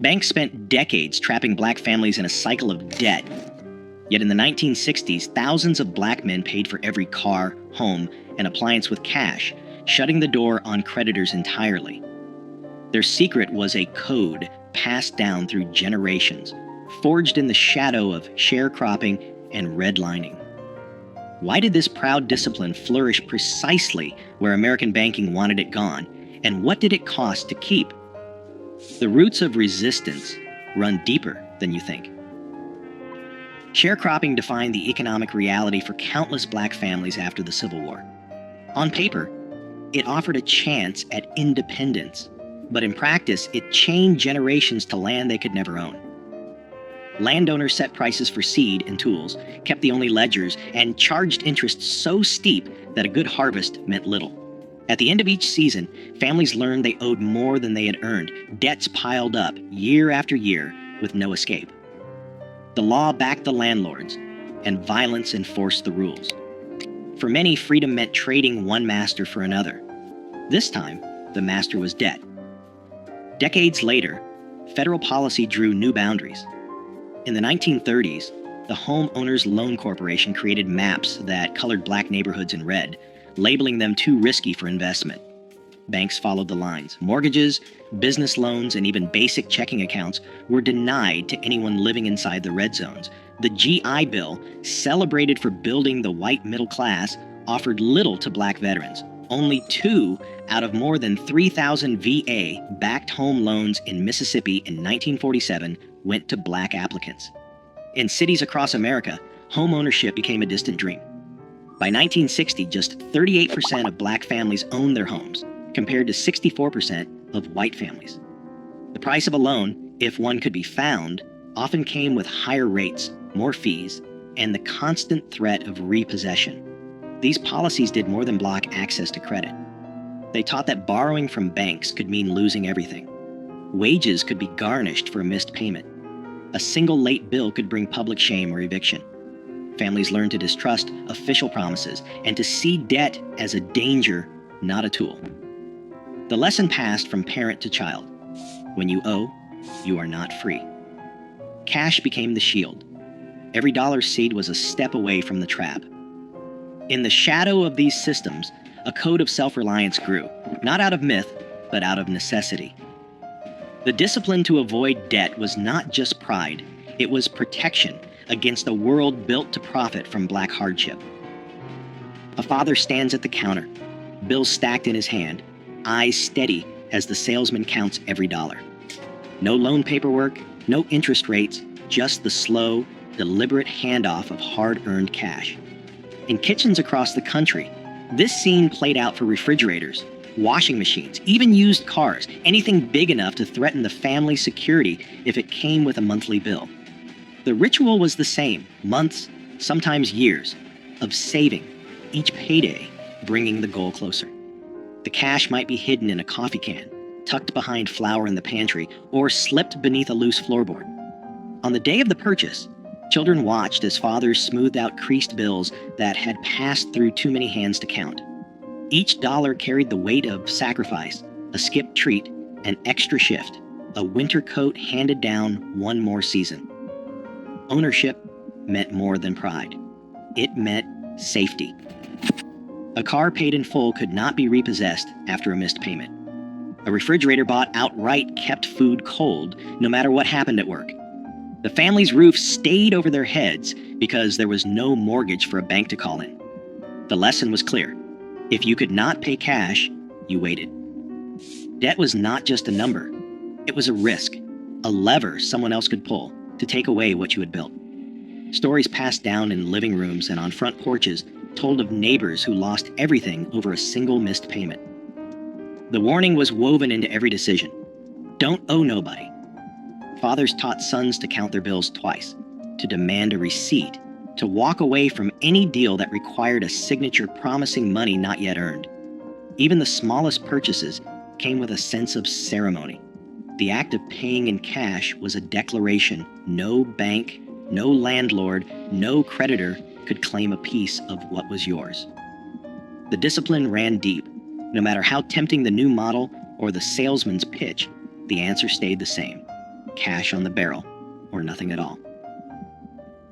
Banks spent decades trapping black families in a cycle of debt. Yet in the 1960s, thousands of black men paid for every car, home, and appliance with cash, shutting the door on creditors entirely. Their secret was a code passed down through generations, forged in the shadow of sharecropping and redlining. Why did this proud discipline flourish precisely where American banking wanted it gone, and what did it cost to keep? The roots of resistance run deeper than you think. Sharecropping defined the economic reality for countless black families after the Civil War. On paper, it offered a chance at independence, but in practice, it chained generations to land they could never own. Landowners set prices for seed and tools, kept the only ledgers, and charged interest so steep that a good harvest meant little. At the end of each season, families learned they owed more than they had earned. Debts piled up year after year with no escape. The law backed the landlords, and violence enforced the rules. For many, freedom meant trading one master for another. This time, the master was debt. Decades later, federal policy drew new boundaries. In the 1930s, the Home Owners Loan Corporation created maps that colored black neighborhoods in red, labeling them too risky for investment. Banks followed the lines. Mortgages, business loans, and even basic checking accounts were denied to anyone living inside the red zones. The GI Bill, celebrated for building the white middle class, offered little to black veterans. Only 2 out of more than 3,000 VA-backed home loans in Mississippi in 1947 went to black applicants. In cities across America, home ownership became a distant dream. By 1960, just 38% of black families owned their homes, compared to 64% of white families. The price of a loan, if one could be found, often came with higher rates, more fees, and the constant threat of repossession. These policies did more than block access to credit. They taught that borrowing from banks could mean losing everything. Wages could be garnished for a missed payment. A single late bill could bring public shame or eviction. Families learned to distrust official promises and to see debt as a danger, not a tool. The lesson passed from parent to child. When you owe, you are not free. Cash became the shield. Every dollar seed was a step away from the trap. In the shadow of these systems, a code of self-reliance grew, not out of myth, but out of necessity. The discipline to avoid debt was not just pride, it was protection against a world built to profit from black hardship. A father stands at the counter, bills stacked in his hand, eyes steady as the salesman counts every dollar. No loan paperwork, no interest rates, just the slow, deliberate handoff of hard-earned cash. In kitchens across the country, this scene played out for refrigerators, washing machines, even used cars, anything big enough to threaten the family's security if it came with a monthly bill. The ritual was the same, months, sometimes years, of saving, each payday bringing the goal closer. The cash might be hidden in a coffee can, tucked behind flour in the pantry, or slipped beneath a loose floorboard. On the day of the purchase, children watched as fathers smoothed out creased bills that had passed through too many hands to count. Each dollar carried the weight of sacrifice, a skipped treat, an extra shift, a winter coat handed down one more season. Ownership meant more than pride. It meant safety. A car paid in full could not be repossessed after a missed payment. A refrigerator bought outright kept food cold, no matter what happened at work. The family's roof stayed over their heads because there was no mortgage for a bank to call in. The lesson was clear. If you could not pay cash, you waited. Debt was not just a number. It was a risk, a lever someone else could pull to take away what you had built. Stories passed down in living rooms and on front porches told of neighbors who lost everything over a single missed payment. The warning was woven into every decision. Don't owe nobody. Fathers taught sons to count their bills twice, to demand a receipt, to walk away from any deal that required a signature promising money not yet earned. Even the smallest purchases came with a sense of ceremony. The act of paying in cash was a declaration no bank, no landlord, no creditor could claim a piece of what was yours. The discipline ran deep. No matter how tempting the new model or the salesman's pitch, the answer stayed the same. cash on the barrel, or nothing at all.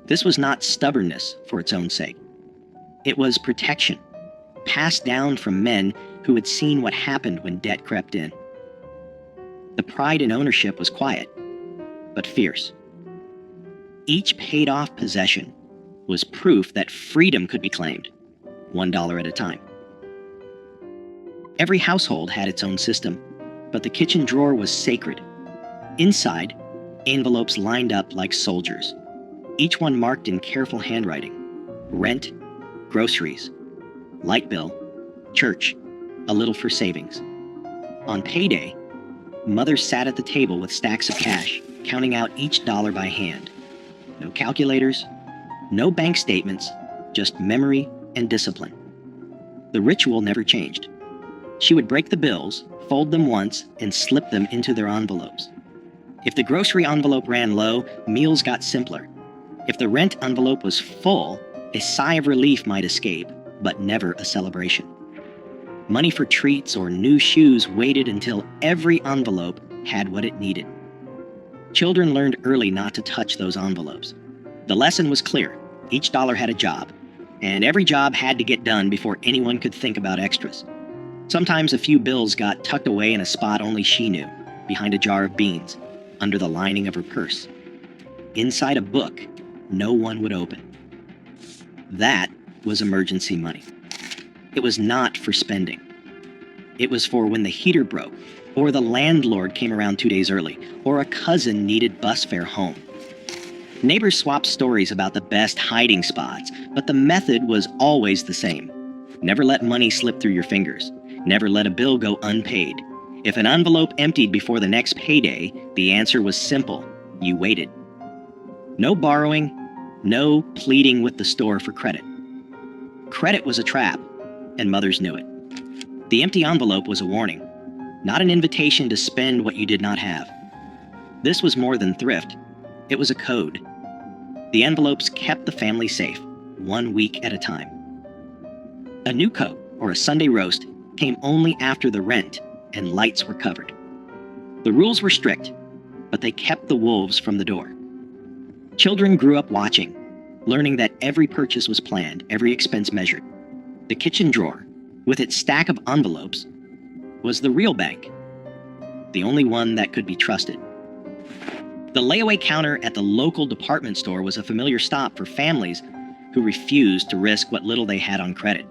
This was not stubbornness for its own sake. It was protection, passed down from men who had seen what happened when debt crept in. The pride in ownership was quiet, but fierce. Each paid-off possession was proof that freedom could be claimed, $1 at a time. Every household had its own system, but the kitchen drawer was sacred. Inside, envelopes lined up like soldiers, each one marked in careful handwriting: rent, groceries, light bill, church, a little for savings. On payday, mothers sat at the table with stacks of cash, counting out each dollar by hand. No calculators, no bank statements, just memory and discipline. The ritual never changed. She would break the bills, fold them once, and slip them into their envelopes. If the grocery envelope ran low, meals got simpler. If the rent envelope was full, a sigh of relief might escape, but never a celebration. Money for treats or new shoes waited until every envelope had what it needed. Children learned early not to touch those envelopes. The lesson was clear. Each dollar had a job, and every job had to get done before anyone could think about extras. Sometimes a few bills got tucked away in a spot only she knew, behind a jar of beans, under the lining of her purse. Inside a book no one would open. That was emergency money. It was not for spending. It was for when the heater broke, or the landlord came around 2 days early, or a cousin needed bus fare home. Neighbors swapped stories about the best hiding spots, but the method was always the same. Never let money slip through your fingers. Never let a bill go unpaid. If an envelope emptied before the next payday, the answer was simple: you waited. No borrowing, no pleading with the store for credit. Credit was a trap, and mothers knew it. The empty envelope was a warning, not an invitation to spend what you did not have. This was more than thrift. It was a code. The envelopes kept the family safe, 1 week at a time. A new coat or a Sunday roast came only after the rent and lights were covered. The rules were strict, but they kept the wolves from the door. Children grew up watching, learning that every purchase was planned, every expense measured. The kitchen drawer, with its stack of envelopes, was the real bank, the only one that could be trusted. The layaway counter at the local department store was a familiar stop for families who refused to risk what little they had on credit.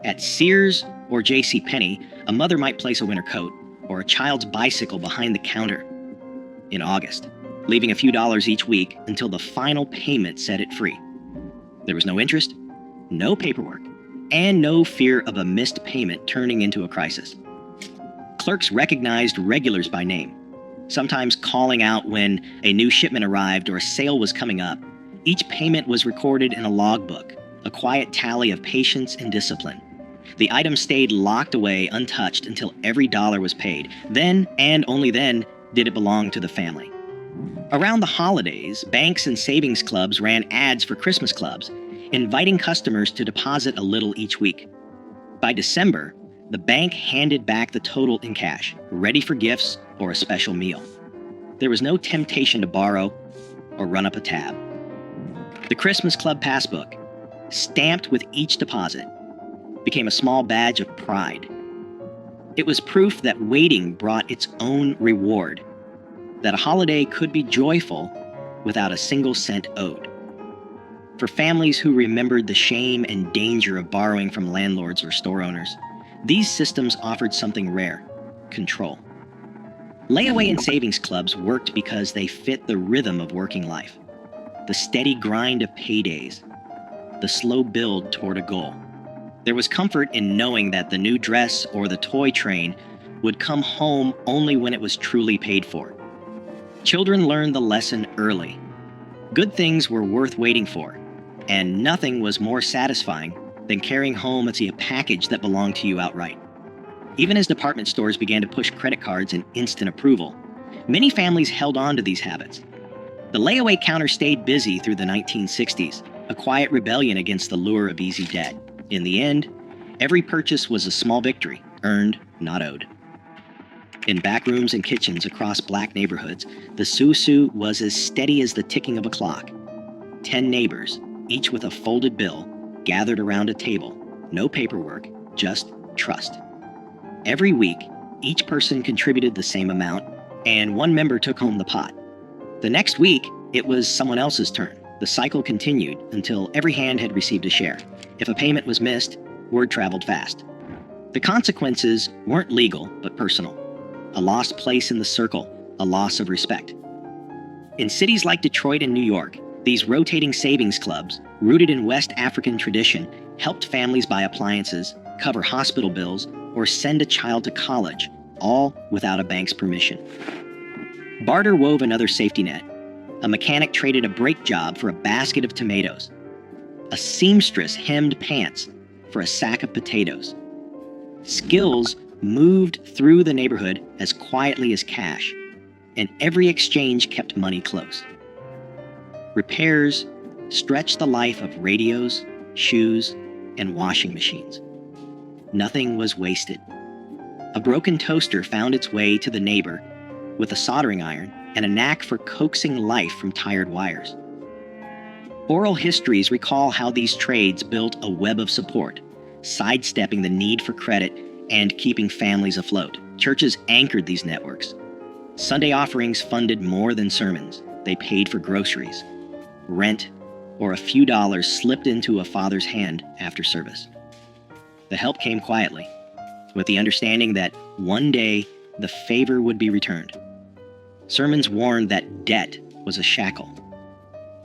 At Sears or JCPenney, a mother might place a winter coat or a child's bicycle behind the counter in August, leaving a few dollars each week until the final payment set it free. There was no interest, no paperwork, and no fear of a missed payment turning into a crisis. Clerks recognized regulars by name, sometimes calling out when a new shipment arrived or a sale was coming up. Each payment was recorded in a logbook, a quiet tally of patience and discipline. The item stayed locked away untouched until every dollar was paid. Then, and only then, did it belong to the family. Around the holidays, banks and savings clubs ran ads for Christmas clubs, inviting customers to deposit a little each week. By December, the bank handed back the total in cash, ready for gifts or a special meal. There was no temptation to borrow or run up a tab. The Christmas Club passbook, stamped with each deposit, became a small badge of pride. It was proof that waiting brought its own reward, that a holiday could be joyful without a single cent owed. For families who remembered the shame and danger of borrowing from landlords or store owners, these systems offered something rare: control. Layaway and savings clubs worked because they fit the rhythm of working life, the steady grind of paydays, the slow build toward a goal. There was comfort in knowing that the new dress or the toy train would come home only when it was truly paid for. Children learned the lesson early. Good things were worth waiting for, and nothing was more satisfying than carrying home a package that belonged to you outright. Even as department stores began to push credit cards and instant approval, many families held on to these habits. The layaway counter stayed busy through the 1960s, a quiet rebellion against the lure of easy debt. In the end, every purchase was a small victory, earned, not owed. In back rooms and kitchens across black neighborhoods, the susu was as steady as the ticking of a clock. 10 neighbors, each with a folded bill, gathered around a table. No paperwork, just trust. Every week, each person contributed the same amount, and one member took home the pot. The next week, it was someone else's turn. The cycle continued until every hand had received a share. If a payment was missed, word traveled fast. The consequences weren't legal, but personal. A lost place in the circle, a loss of respect. In cities like Detroit and New York, these rotating savings clubs, rooted in West African tradition, helped families buy appliances, cover hospital bills, or send a child to college, all without a bank's permission. Barter wove another safety net. A mechanic traded a brake job for a basket of tomatoes. A seamstress hemmed pants for a sack of potatoes. Skills moved through the neighborhood as quietly as cash, and every exchange kept money close. Repairs stretched the life of radios, shoes, and washing machines. Nothing was wasted. A broken toaster found its way to the neighbor with a soldering iron and a knack for coaxing life from tired wires. Oral histories recall how these trades built a web of support, sidestepping the need for credit and keeping families afloat. Churches anchored these networks. Sunday offerings funded more than sermons. They paid for groceries, rent, or a few dollars slipped into a father's hand after service. The help came quietly, with the understanding that one day the favor would be returned. Sermons warned that debt was a shackle,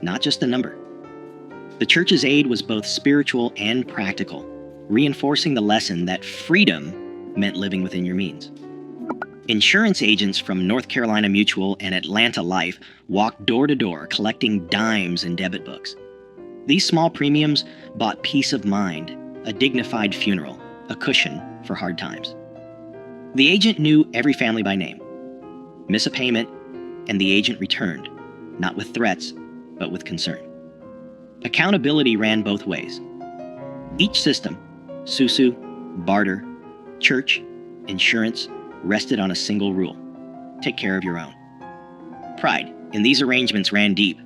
not just a number. The church's aid was both spiritual and practical, reinforcing the lesson that freedom meant living within your means. Insurance agents from North Carolina Mutual and Atlanta Life walked door to door collecting dimes and debit books. These small premiums bought peace of mind, a dignified funeral, a cushion for hard times. The agent knew every family by name. Miss a payment, and the agent returned, not with threats, but with concern. Accountability ran both ways. Each system, susu, barter, church, insurance, rested on a single rule: take care of your own. Pride in these arrangements ran deep,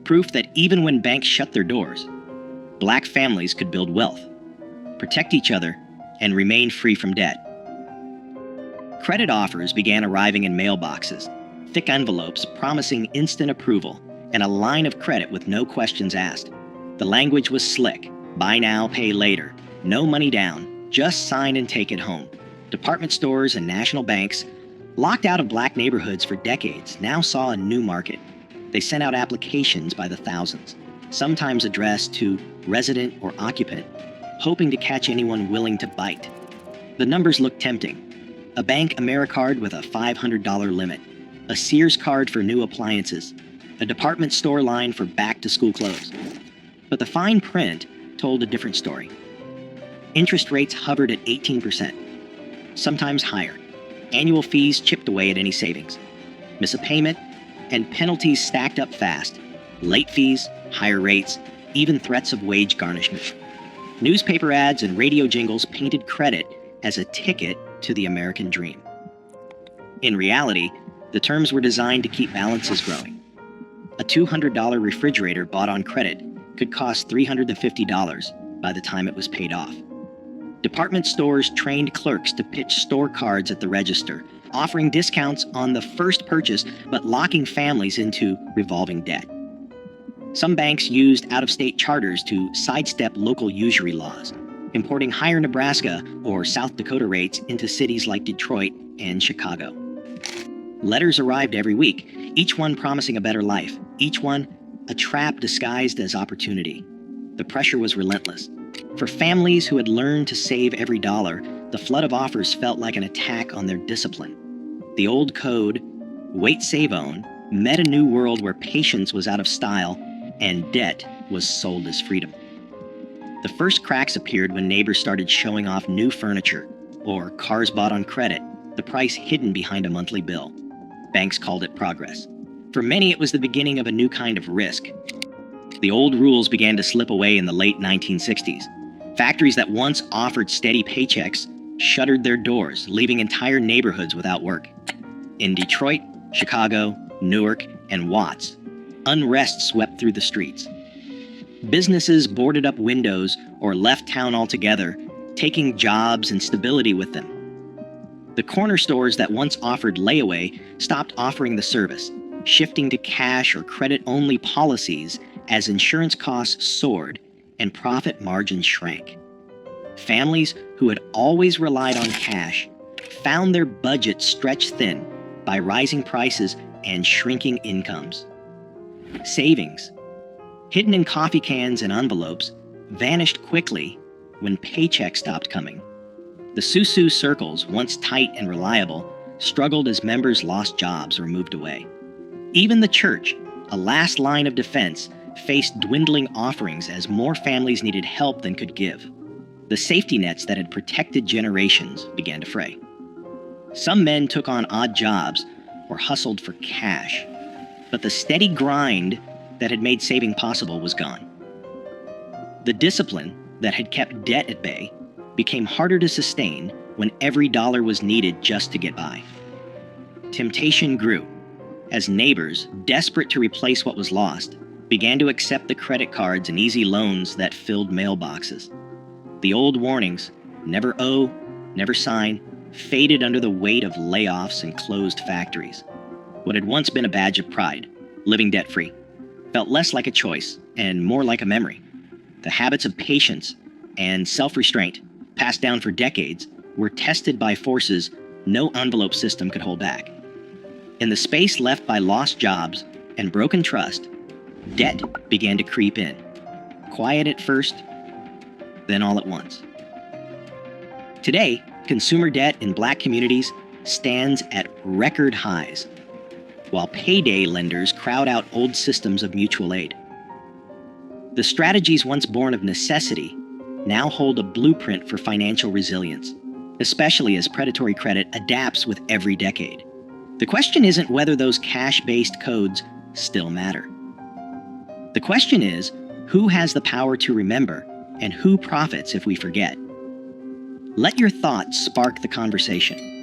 proof that even when banks shut their doors, black families could build wealth, protect each other, and remain free from debt. Credit offers began arriving in mailboxes, thick envelopes promising instant approval, and a line of credit with no questions asked. The language was slick: buy now, pay later, no money down, just sign and take it home. Department stores and national banks, locked out of black neighborhoods for decades, now saw a new market. They sent out applications by the thousands, sometimes addressed to resident or occupant, hoping to catch anyone willing to bite. The numbers looked tempting: a bank AmeriCard with a $500 limit, a Sears card for new appliances, a department store line for back-to-school clothes. But the fine print told a different story. Interest rates hovered at 18%, sometimes higher. Annual fees chipped away at any savings. Miss a payment, and penalties stacked up fast. Late fees, higher rates, even threats of wage garnishment. Newspaper ads and radio jingles painted credit as a ticket to the American dream. In reality, the terms were designed to keep balances growing. A $200 refrigerator bought on credit could cost $350 by the time it was paid off. Department stores trained clerks to pitch store cards at the register, offering discounts on the first purchase but locking families into revolving debt. Some banks used out-of-state charters to sidestep local usury laws, importing higher Nebraska or South Dakota rates into cities like Detroit and Chicago. Letters arrived every week, each one promising a better life, each one a trap disguised as opportunity. The pressure was relentless. For families who had learned to save every dollar, the flood of offers felt like an attack on their discipline. The old code, wait, save, own, met a new world where patience was out of style and debt was sold as freedom. The first cracks appeared when neighbors started showing off new furniture or cars bought on credit, the price hidden behind a monthly bill. Banks called it progress. For many, it was the beginning of a new kind of risk. The old rules began to slip away in the late 1960s. Factories that once offered steady paychecks shuttered their doors, leaving entire neighborhoods without work. In Detroit, Chicago, Newark, and Watts, unrest swept through the streets. Businesses boarded up windows or left town altogether, taking jobs and stability with them. The corner stores that once offered layaway stopped offering the service, shifting to cash or credit-only policies as insurance costs soared and profit margins shrank. Families who had always relied on cash found their budgets stretched thin by rising prices and shrinking incomes. Savings, hidden in coffee cans and envelopes, vanished quickly when paychecks stopped coming. The Susu circles, once tight and reliable, struggled as members lost jobs or moved away. Even the church, a last line of defense, faced dwindling offerings as more families needed help than could give. The safety nets that had protected generations began to fray. Some men took on odd jobs or hustled for cash, but the steady grind that had made saving possible was gone. The discipline that had kept debt at bay became harder to sustain when every dollar was needed just to get by. Temptation grew as neighbors, desperate to replace what was lost, began to accept the credit cards and easy loans that filled mailboxes. The old warnings, never owe, never sign, faded under the weight of layoffs and closed factories. What had once been a badge of pride, living debt-free, felt less like a choice and more like a memory. The habits of patience and self-restraint, passed down for decades, were tested by forces no envelope system could hold back. In the space left by lost jobs and broken trust, debt began to creep in, quiet at first, then all at once. Today, consumer debt in Black communities stands at record highs, while payday lenders crowd out old systems of mutual aid. The strategies once born of necessity now hold a blueprint for financial resilience, especially as predatory credit adapts with every decade. The question isn't whether those cash-based codes still matter. The question is, who has the power to remember and who profits if we forget? Let your thoughts spark the conversation.